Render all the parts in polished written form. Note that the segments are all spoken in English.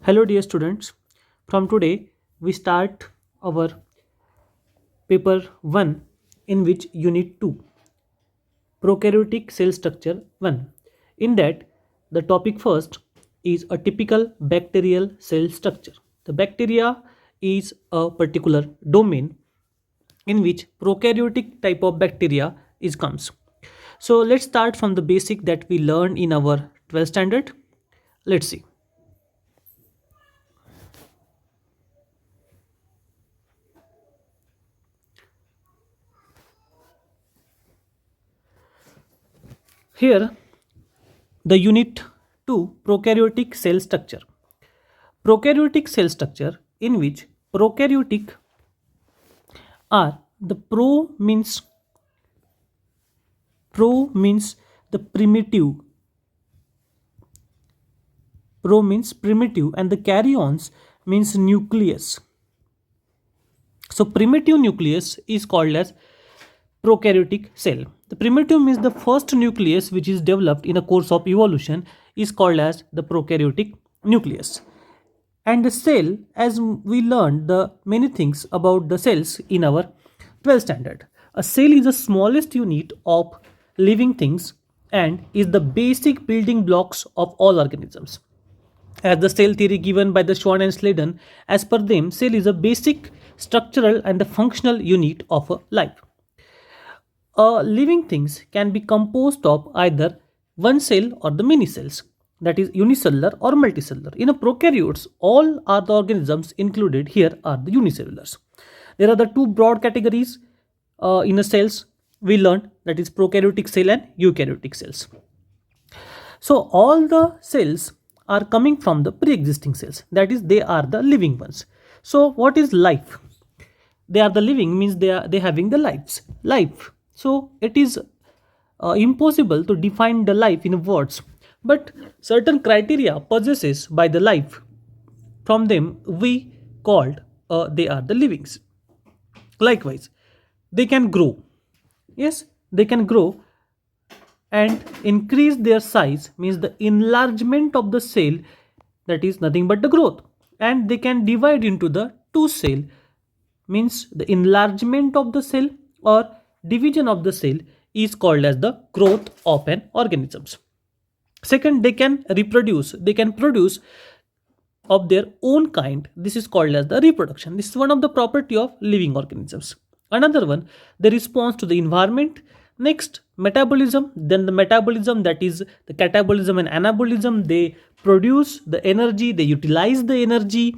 Hello, dear students. From today, we start our paper 1 in which unit 2, prokaryotic cell structure 1. In that, the topic first is a typical bacterial cell structure. The bacteria is a particular domain in which prokaryotic type of bacteria is comes. So let's start from the basic that we learned in our 12th standard. Let's see. Here the unit 2, prokaryotic cell structure. Prokaryotic cell structure in which prokaryotic are the pro means the primitive and the karyons means nucleus. So primitive nucleus is called as prokaryotic cell. The primitive means the first nucleus which is developed in a course of evolution is called as the prokaryotic nucleus. And the cell, as we learned the many things about the cells in our 12th standard. A cell is the smallest unit of living things and is the basic building blocks of all organisms. As the cell theory given by the Schwann and Sladen, as per them, cell is a basic structural and the functional unit of a life. Living things can be composed of either one cell or the many cells, that is unicellular or multicellular. In a prokaryotes, all are the organisms included here are the unicellulars. There are the two broad categories in the cells we learned, that is prokaryotic cell and eukaryotic cells. So all the cells are coming from the pre-existing cells, that is they are the living ones. So what is life? They are the living means they having the life. So it is impossible to define the life in words, but certain criteria possesses by the life, from them we called they are the livings. Likewise, they can grow. Yes, they can grow and increase their size means the enlargement of the cell, that is nothing but the growth. And they can divide into the two cell means the enlargement of the cell or division of the cell is called as the growth of an organisms. Second, they can produce of their own kind. This is called as the reproduction. This is one of the property of living organisms. Another one, the response to the environment. Next, metabolism. Then the metabolism, that is the catabolism and anabolism. They produce the energy, they utilize the energy,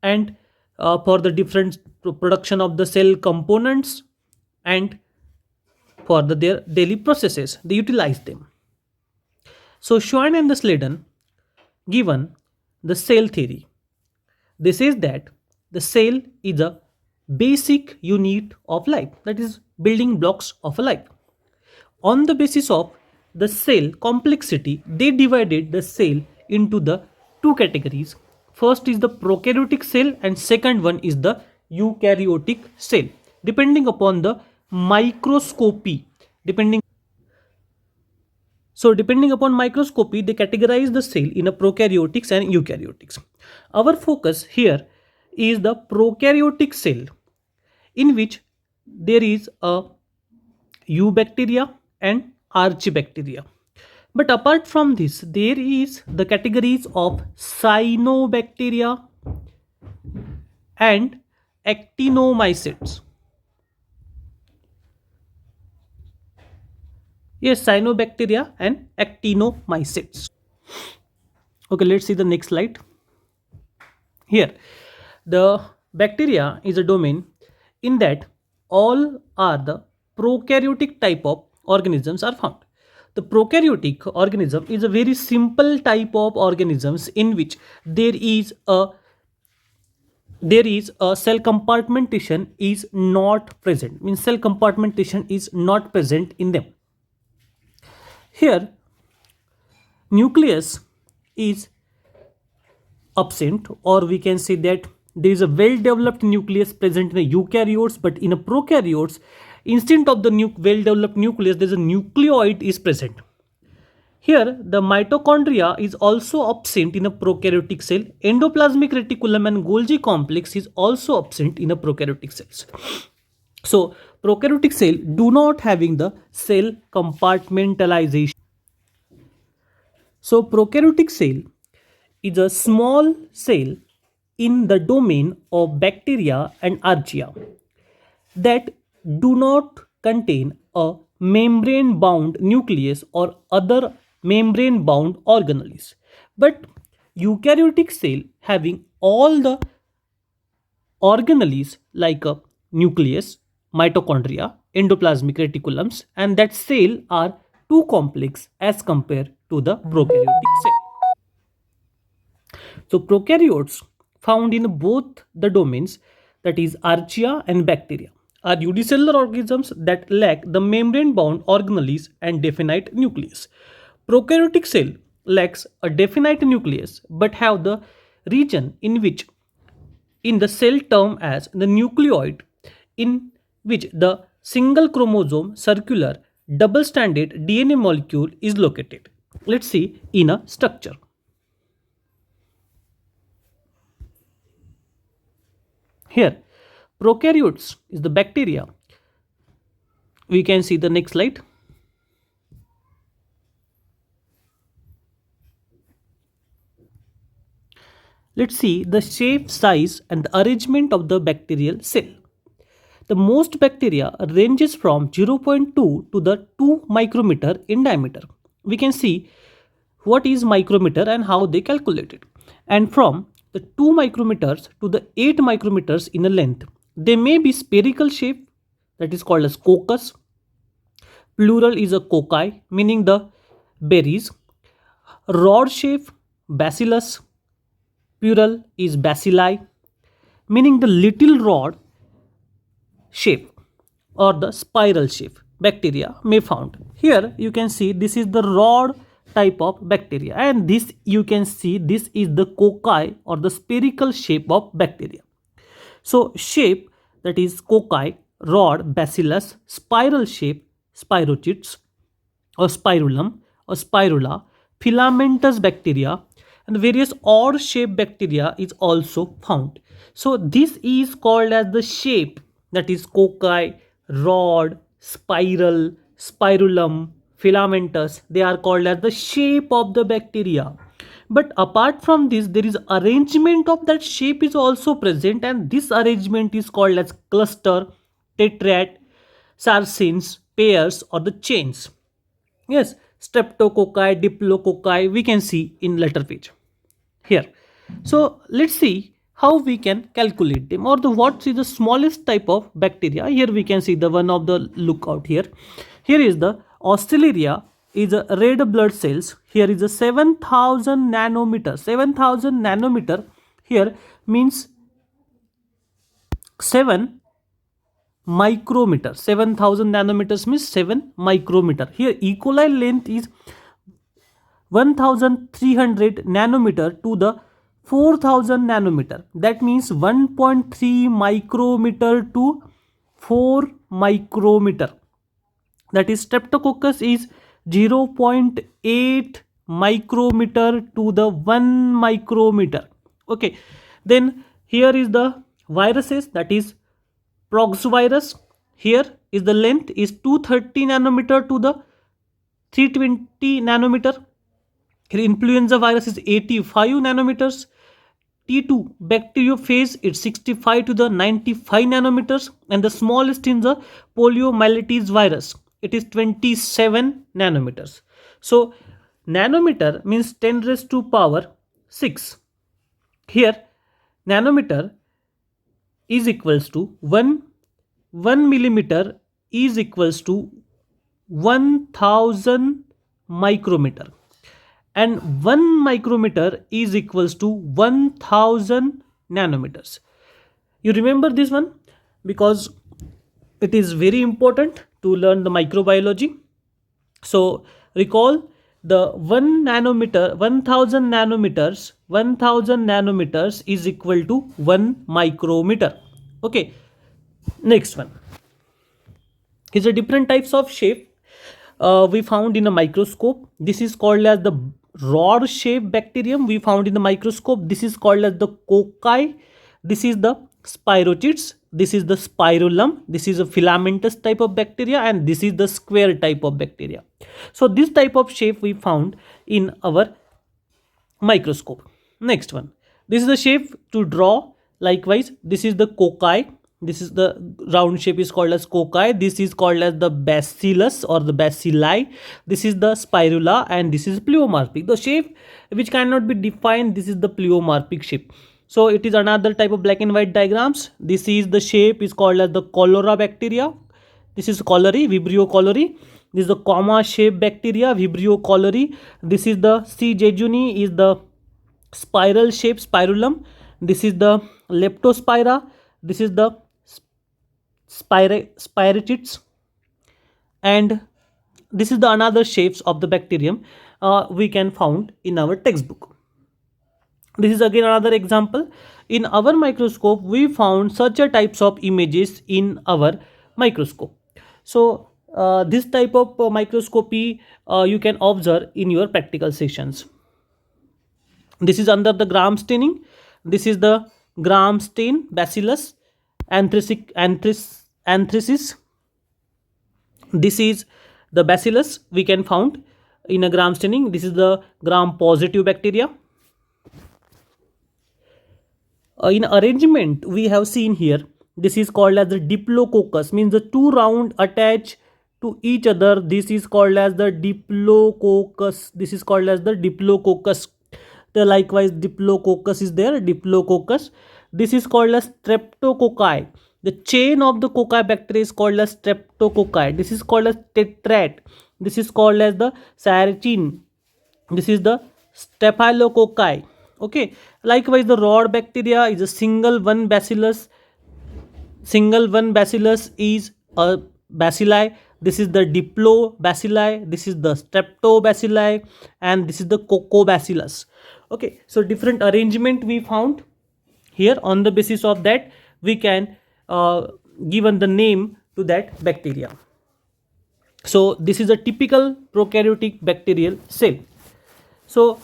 and for the different production of the cell components and for their daily processes, they utilize them. So Schwann and the Sladen given the cell theory. They says that the cell is a basic unit of life, that is building blocks of a life. On the basis of the cell complexity, they divided the cell into the two categories. First is the prokaryotic cell and second one is the eukaryotic cell, depending upon the microscopy. Depending upon microscopy, they categorize the cell in a prokaryotics and eukaryotics. Our focus here is the prokaryotic cell, in which there is a eubacteria and archibacteria. But apart from this, there is the categories of cyanobacteria and actinomycetes. Yes, cyanobacteria and actinomycetes. Okay, let's see the next slide. Here, the bacteria is a domain in that all are the prokaryotic type of organisms are found. The prokaryotic organism is a very simple type of organisms in which there is a cell compartmentation is not present, means cell compartmentation is not present in them. Here nucleus is absent, or we can say that there is a well developed nucleus present in the eukaryotes, but in a prokaryotes, instead of the well developed nucleus, there is a nucleoid is present. Here, the mitochondria is also absent in a prokaryotic cell. Endoplasmic reticulum and Golgi complex is also absent in a prokaryotic cells. So prokaryotic cell do not having the cell compartmentalization. So prokaryotic cell is a small cell in the domain of bacteria and archaea that do not contain a membrane bound nucleus or other membrane bound organelles, but eukaryotic cell having all the organelles like a nucleus, mitochondria, endoplasmic reticulums, and that cell are too complex as compared to the prokaryotic cell. So prokaryotes found in both the domains, that is archaea and bacteria, are unicellular organisms that lack the membrane bound organelles and definite nucleus. Prokaryotic cell lacks a definite nucleus but have the region in which in the cell term as the nucleoid, in which the single chromosome circular double stranded DNA molecule is located. Let's see in a structure. Here, prokaryotes is the bacteria. We can see the next slide. Let's see the shape, size, and the arrangement of the bacterial cell. The most bacteria ranges from 0.2 to the 2 micrometer in diameter. We can see what is micrometer and how they calculate it. And from the 2 micrometers to the 8 micrometers in a length, they may be spherical shape, that is called as coccus. Plural is a cocci, meaning the berries. Rod shape, bacillus. Plural is bacilli, meaning the little rod shape or the spiral shape bacteria may found. Here you can see this is the rod type of bacteria, and this you can see this is the cocci or the spherical shape of bacteria. So shape, that is cocci, rod, bacillus, spiral shape, spirochetes or spirulum or spirula, filamentous bacteria, and various odd shaped bacteria is also found. So this is called as the shape, that is cocci, rod, spiral, spirulum, filamentous. They are called as the shape of the bacteria. But apart from this, there is arrangement of that shape is also present, and this arrangement is called as cluster, tetrad, sarcines, pairs, or the chains. Yes, streptococci, diplococci, we can see in later page here. So let's see how we can calculate them, or the what is the smallest type of bacteria. Here we can see the one of the lookout here. Here is the Oscilleria is a red blood cells. Here is a 7000 nanometer. 7000 nanometer here means 7 micrometer. 7000 nanometers means 7 micrometer. Here E. coli length is 1300 nanometer to the 4000 nanometer. That means 1.3 micrometer to 4 micrometer. That is streptococcus is 0.8 micrometer to the 1 micrometer. Okay, then here is the viruses, that is proxvirus. Here is the length is 230 nanometer to the 320 nanometer. Here influenza virus is 85 nanometers. T2 bacteriophage is 65 to the 95 nanometers, and the smallest in the poliomyelitis virus, it is 27 nanometers. So nanometer means 10 raised to power 6. Here nanometer is equals to 1 millimeter is equals to 1000 micrometer, and 1 micrometer is equals to 1000 nanometers. You remember this one because it is very important to learn the microbiology. So recall the 1 nanometer, 1000 nanometers is equal to 1 micrometer. Okay, next one is a different types of shape. we found in a microscope. This is called as the rod shaped bacterium we found in the microscope. This is called as the cocci. This is the spirochetes. This is the spirulum. This is a filamentous type of bacteria, and this is the square type of bacteria. So this type of shape we found in our microscope. Next one, this is the shape to draw. Likewise, this is the cocci. This is the round shape is called as cocci. This is called as the bacillus or the bacilli. This is the spirula, and this is pleomorphic. The shape which cannot be defined, this is the pleomorphic shape. So it is another type of black and white diagrams. This is the shape is called as the cholera bacteria. This is cholerae, Vibrio cholerae. This is the comma shaped bacteria, Vibrio cholerae. This is the C. jejuni is the spiral shaped spirulum. This is the leptospira. This is the spirochetes, and this is the another shapes of the bacterium we can found in our textbook. This is again another example. In our microscope, we found such a types of images in our microscope. So this type of microscopy you can observe in your practical sessions. This is under the gram staining. This is the gram stain bacillus anthracis. This is the bacillus we can found in a gram staining. This is the gram positive bacteria. In arrangement we have seen here, this is called as the diplococcus, means the two round attached to each other. This is called as the diplococcus. This is called as the diplococcus. The likewise diplococcus is there, diplococcus. This is called as streptococci. The chain of the cocci bacteria is called as streptococci. This is called as tetrad. This is called as the sericin. This is the staphylococci. Okay. Likewise, the rod bacteria is a single one bacillus. Single one bacillus is a bacilli. This is the diplobacilli. This is the streptobacilli, and this is the coccobacillus. Okay. So different arrangement we found here. On the basis of that, we can given the name to that bacteria. So this is a typical prokaryotic bacterial cell. So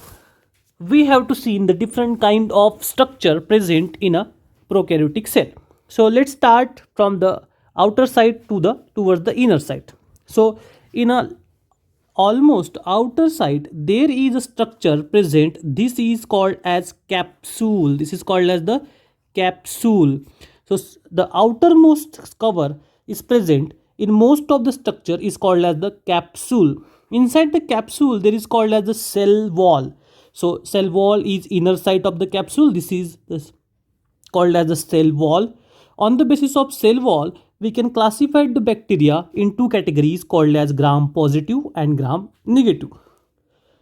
we have to see in the different kind of structure present in a prokaryotic cell. So let's start from the outer side towards the inner side. So in a almost outer side there is a structure present. This is called as capsule. This is called as the capsule. So the outermost cover is present in most of the structure is called as the capsule. Inside the capsule there is called as the cell wall. So cell wall is inner side of the capsule. This is called as the cell wall. On the basis of cell wall, we can classify the bacteria in two categories called as gram positive and gram negative.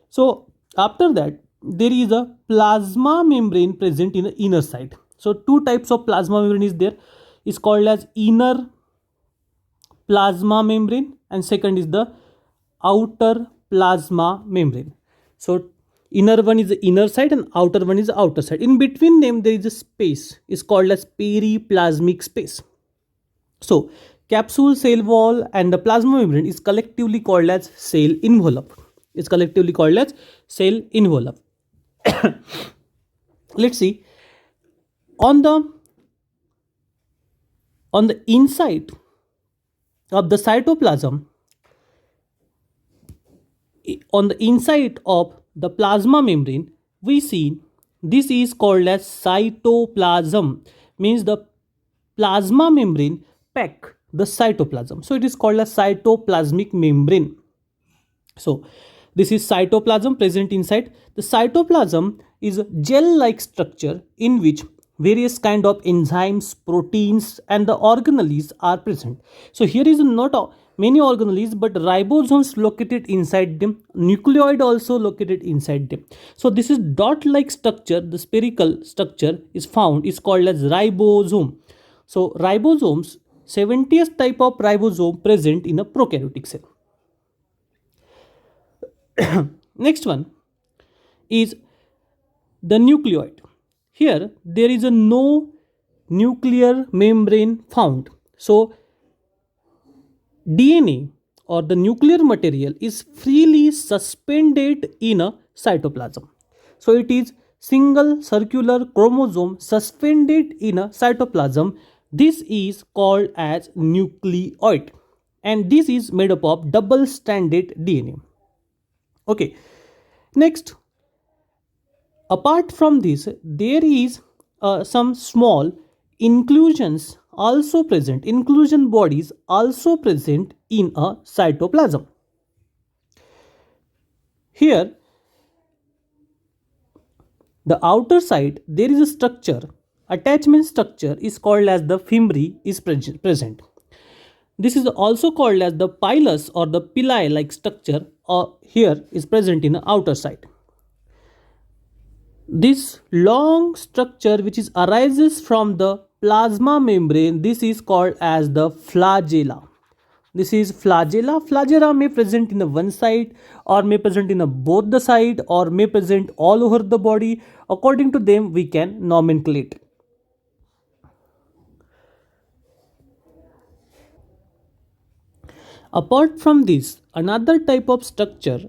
So after that, there is a plasma membrane present in the inner side. So two types of plasma membrane is there. Is called as inner plasma membrane, and second is the outer plasma membrane. So inner one is the inner side and outer one is the outer side. In between them there is a space, is called as periplasmic space. So capsule, cell wall and the plasma membrane is collectively called as cell envelope. Is collectively called as cell envelope. Let's see on the inside of the cytoplasm. On the inside of the plasma membrane, we see this is called as cytoplasm, means the plasma membrane pack the cytoplasm. So it is called as cytoplasmic membrane. So this is cytoplasm present inside. The cytoplasm is a gel-like structure in which various kind of enzymes, proteins and the organelles are present. So here is not many organelles but ribosomes located inside them, nucleoid also located inside them. So this is dot-like structure, the spherical structure is found, is called as ribosome. So ribosomes, 70th type of ribosome present in a prokaryotic cell. Next one is the nucleoid. Here there is a no nuclear membrane found. So DNA or the nuclear material is freely suspended in a cytoplasm. So it is single circular chromosome suspended in a cytoplasm. This is called as nucleoid, and this is made up of double stranded DNA. Okay, next, apart from this, there is some small inclusions also present, inclusion bodies also present in a cytoplasm. Here, the outer side, there is a structure, attachment structure is called as the fimbriae is present. This is also called as the pilus or the pili like structure, or here is present in the outer side. This long structure which is arises from the plasma membrane, this is called as the flagella. This is flagella. Flagella may present in the one side, or may present in a both the side, or may present all over the body. According to them, we can nomenclate. Apart from this, another type of structure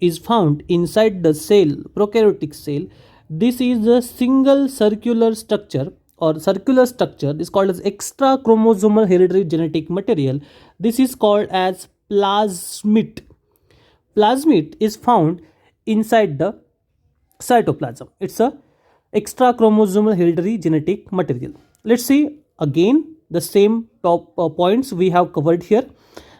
is found inside the cell, prokaryotic cell. This is a single circular structure or circular structure is called as extra chromosomal hereditary genetic material. This is called as plasmid. Plasmid is found inside the cytoplasm. It's a extra chromosomal hereditary genetic material. Let's see again the same top points we have covered here.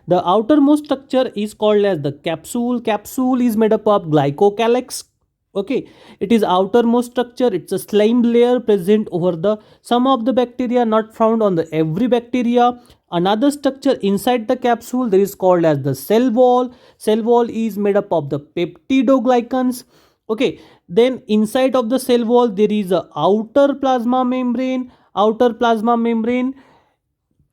The outermost structure is called as the capsule. Capsule is made up of glycocalyx. Okay, it is outermost structure. It's a slime layer present over the some of the bacteria, not found on the every bacteria. Another structure inside the capsule, there is called as the cell wall. Cell wall is made up of the peptidoglycans. Okay, then inside of the cell wall there is a outer plasma membrane. Outer plasma membrane.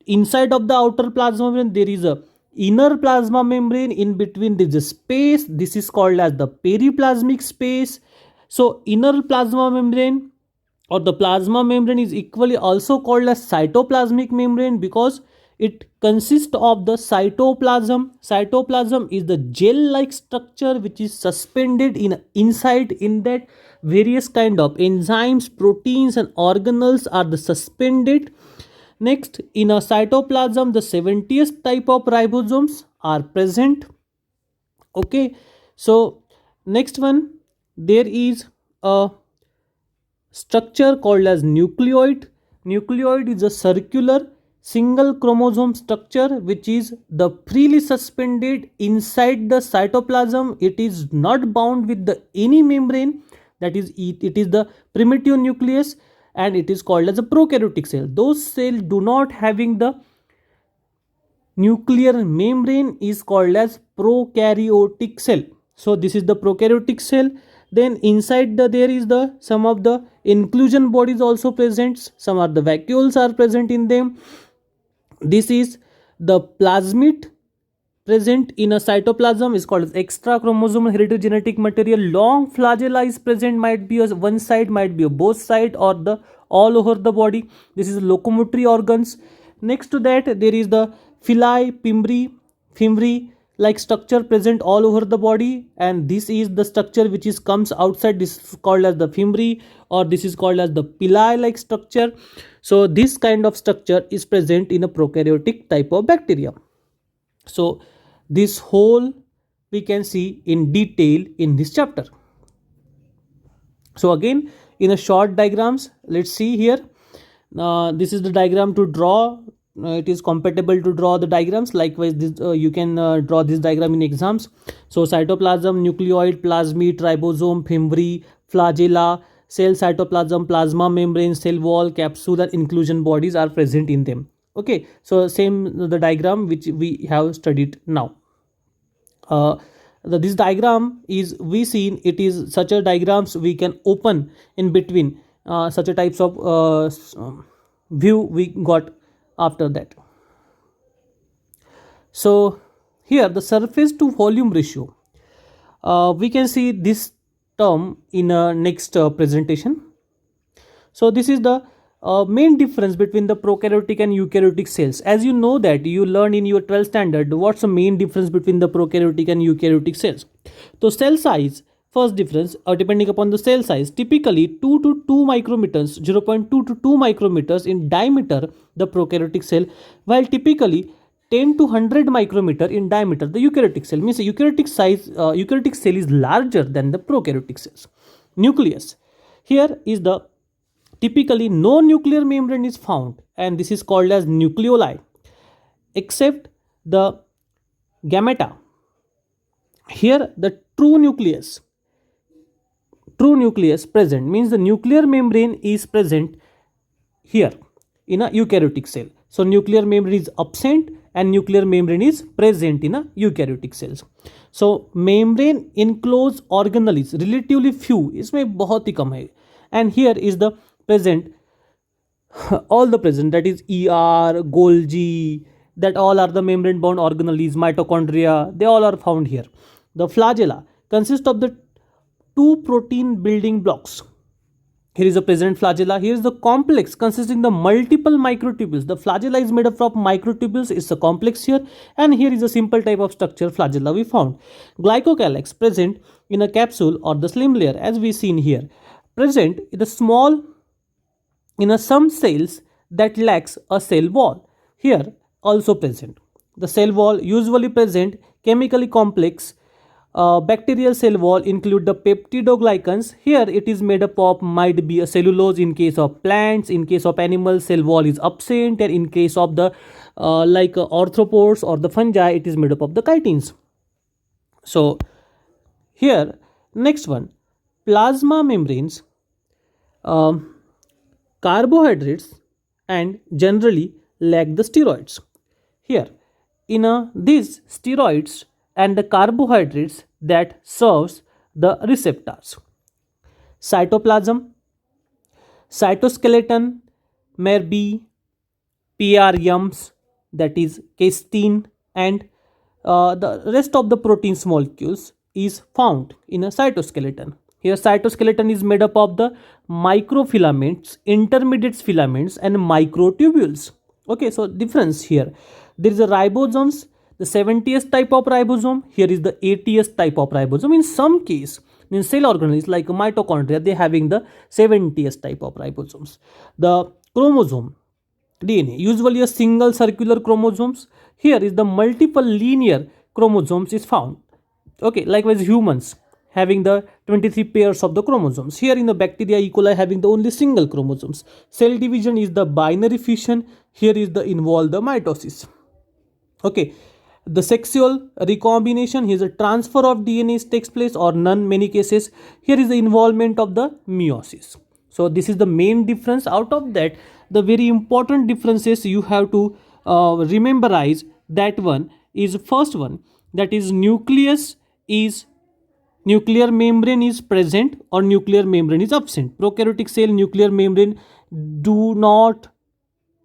Inside of the outer plasma membrane there is a inner plasma membrane. In between there is a space. This is called as the periplasmic space. So inner plasma membrane or the plasma membrane is equally also called as cytoplasmic membrane because it consists of the cytoplasm. Cytoplasm is the gel-like structure which is suspended in inside. In that, various kind of enzymes, proteins and organelles are the suspended. Next, in a cytoplasm, the 70th type of ribosomes are present. Okay, so next one, there is a structure called as nucleoid. Nucleoid is a circular single chromosome structure which is the freely suspended inside the cytoplasm. It is not bound with the any membrane, that is it is the primitive nucleus, and it is called as a prokaryotic cell. Those cells do not having the nuclear membrane is called as prokaryotic cell. So this is the prokaryotic cell. Then inside there is the some of the inclusion bodies also present. Some are the vacuoles are present in them. This is the plasmid present in a cytoplasm is called as extra chromosomal hereditary genetic material. Long flagella is present, might be a one side, might be a both side, or the all over the body. This is locomotory organs. Next to that there is the pili, fimbriae like structure present all over the body, and this is the structure which is comes outside. This is called as the fimbriae, or this is called as the pili like structure. So this kind of structure is present in a prokaryotic type of bacteria. So this whole we can see in detail in this chapter. So again, in a short diagrams, let's see here. This is the diagram to draw. It is compatible to draw the diagrams. Likewise, this, you can draw this diagram in exams. So cytoplasm, nucleoid, plasmid, ribosome, fimbriae, flagella, cell cytoplasm, plasma membrane, cell wall, capsule and inclusion bodies are present in them. Okay, so same the diagram which we have studied now. This diagram is we seen, it is such a diagrams we can open in between such a types of view we got after that. So here the surface to volume ratio, we can see this term in a next presentation. So this is the main difference between the prokaryotic and eukaryotic cells. As you know that you learned in your 12th standard, what's the main difference between the prokaryotic and eukaryotic cells. So cell size, first difference, depending upon the cell size, typically 2 to 2 micrometers, 0.2 to 2 micrometers in diameter, the prokaryotic cell, while typically 10 to 100 micrometer in diameter the eukaryotic cell. Means the eukaryotic cell is larger than the prokaryotic cells. Nucleus, here is the typically no nuclear membrane is found, and this is called as nucleoli, except the gameta. Here the true nucleus present, means the nuclear membrane is present here in a eukaryotic cell. So nuclear membrane is absent and nuclear membrane is present in a eukaryotic cells. So membrane enclosed organelles relatively few, इसमें बहुत ही कम है, and here is the present all the present, that is ER, Golgi, that all are the membrane bound organelles, mitochondria, they all are found here. The flagella consist of the two protein building blocks. Here is a present flagella. Here is the complex consisting the multiple microtubules. The flagella is made up of microtubules. It's a complex here, and here is a simple type of structure flagella we found. Glycocalyx present in a capsule or the slim layer, as we seen here. Present in the small in a some cells that lacks a cell wall. Here also present. The cell wall usually present chemically complex. Bacterial cell wall include the peptidoglycans. Here it is made up of, might be a cellulose in case of plants, in case of animals cell wall is absent, and in case of the arthropods or the fungi it is made up of the chitins. So here next one, plasma membranes, carbohydrates and generally lack the steroids. Here in these steroids and the carbohydrates that serves the receptors. Cytoplasm, cytoskeleton may be PRMs, that is cysteine, and the rest of the proteins molecules is found in a cytoskeleton. Here cytoskeleton is made up of the microfilaments, intermediate filaments and microtubules. Okay, so difference here. There is a ribosomes, the 70th type of ribosome. Here is the 80th type of ribosome. In some case, in cell organelles like mitochondria, they having the 70th type of ribosomes. The chromosome, DNA, usually a single circular chromosomes. Here is the multiple linear chromosomes is found. Okay, likewise humans having the 23 pairs of the chromosomes. Here in the bacteria, E. coli having the only single chromosomes. Cell division is the binary fission. Here is the involved the mitosis. Okay, the sexual recombination, here is a transfer of DNA takes place or none many cases. Here is the involvement of the meiosis. So this is the main difference. Out of that, the very important differences you have to rememberize, that one is first one, that is nuclear membrane is present or nuclear membrane is absent. Prokaryotic cell nuclear membrane do not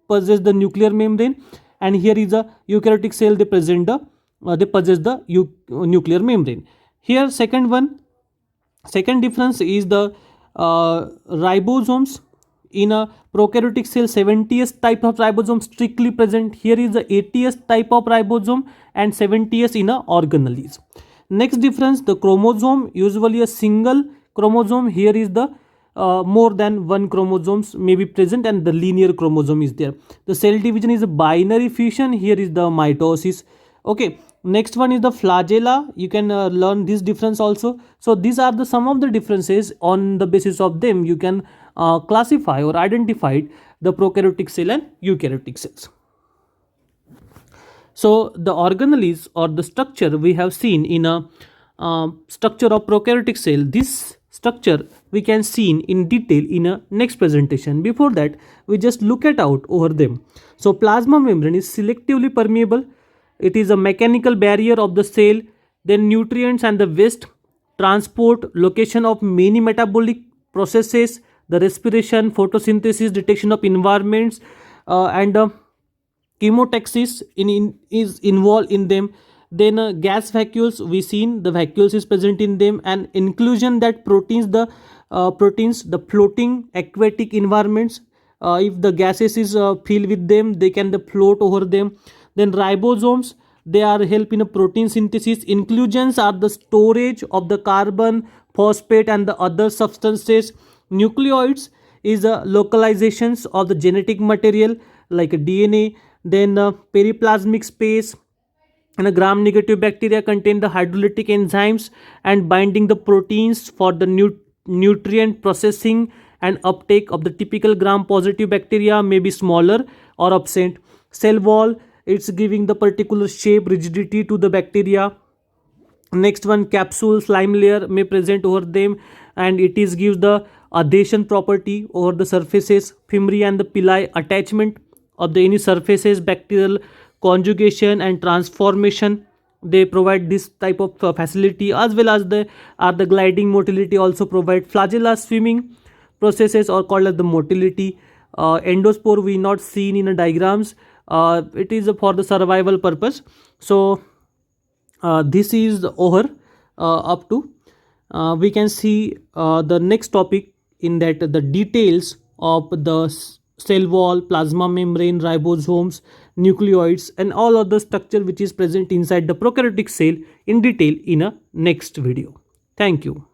possess the nuclear membrane, and here is a eukaryotic cell, they possess the nuclear membrane. Here second difference is the ribosomes. In a prokaryotic cell, 70th type of ribosome strictly present. Here is the 80th type of ribosome and 70th in a organelles. Next difference, the chromosome, usually a single chromosome. Here is the more than one chromosomes may be present and the linear chromosome is there. The cell division is a binary fission. Here is the mitosis. Okay, next one is the flagella. You can learn this difference also. So these are the some of the differences. On the basis of them you can classify or identify the prokaryotic cell and eukaryotic cells. So the organelles or the structure we have seen in a structure of prokaryotic cell. This structure we can see in detail in a next presentation. Before that, we just look at out over them. So plasma membrane is selectively permeable. It is a mechanical barrier of the cell. Then nutrients and the waste transport, location of many metabolic processes, the respiration, photosynthesis, detection of environments, and chemotaxis is involved in them. Then gas vacuoles, we seen the vacuoles is present in them, and inclusion that proteins the floating aquatic environments if the gases is filled with them, they can float over them. Then ribosomes, they are help in a protein synthesis. Inclusions are the storage of the carbon, phosphate and the other substances. Nucleoids is localizations of the genetic material like a DNA. Then periplasmic space, and a gram negative bacteria contain the hydrolytic enzymes and binding the proteins for the nutrient processing and uptake of the typical gram positive bacteria may be smaller or absent. Cell wall, it's giving the particular shape, rigidity to the bacteria. Next one, capsule slime layer may present over them, and it is gives the adhesion property over the surfaces. Fimri and the pili, attachment of the any surfaces, bacterial conjugation and transformation, they provide this type of facility, as well as the gliding motility also provide. Flagella swimming processes are called as the motility. Endospore we not seen in the diagrams, it is for the survival purpose. So this is over up to we can see the next topic, in that the details of the cell wall, plasma membrane, ribosomes, nucleoids and all other structure which is present inside the prokaryotic cell in detail in a next video. Thank you.